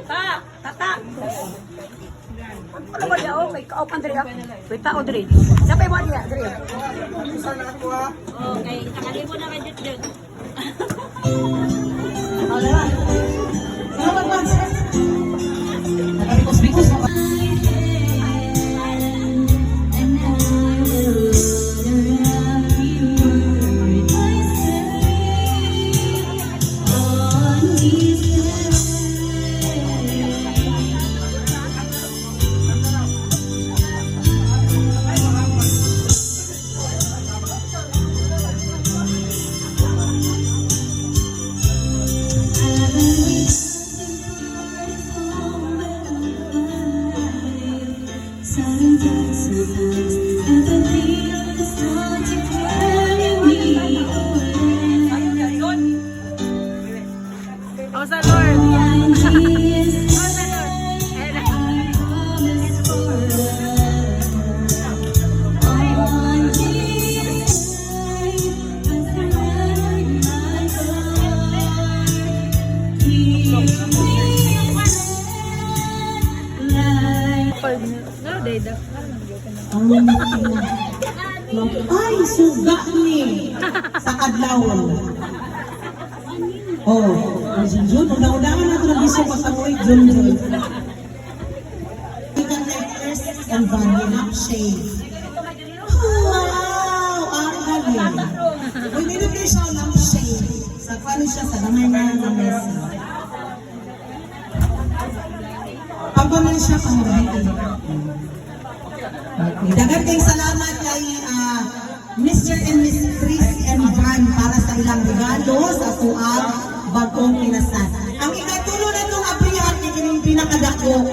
Ta, tata. Ano ba diya? May kaupan diri. May tao diri. Sabay mo diya diri. Okay, takali mo na kay Jut. Sa Lord. Ay, suga ni sa kadlawon. Oh, Jun, una-unahan nato ng gusto pagkamoy, Jun. Ikan letters and vanilla shade. Wow! Ang galing. Uy, nilip kayo siya ng shade. Sa kwano siya sa damay na mesa. Pagpaman siya pang ready. Okay. Dagat kayong salamat kay Mr. and Miss Chris and Van para sa ilang regalo sa tuang bagong kinasal. Ang ikatulo na itong abrihan ay kining pinakadako.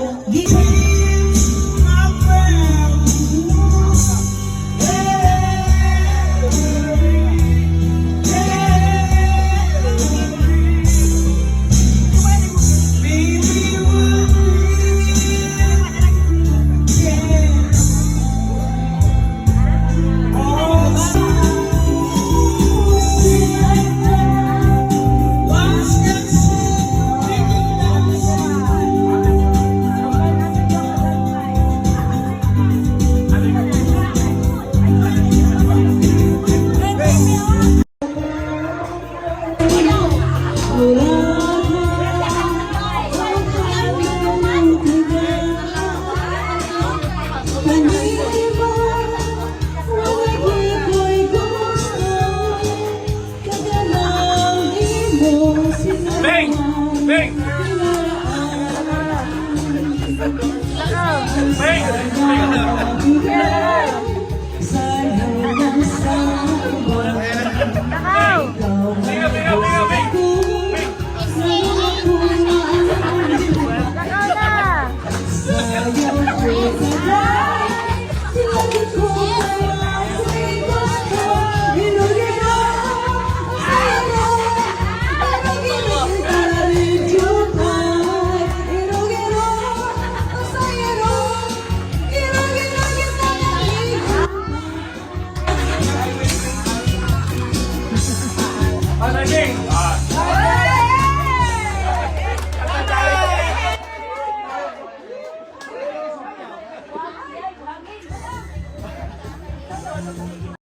Hey!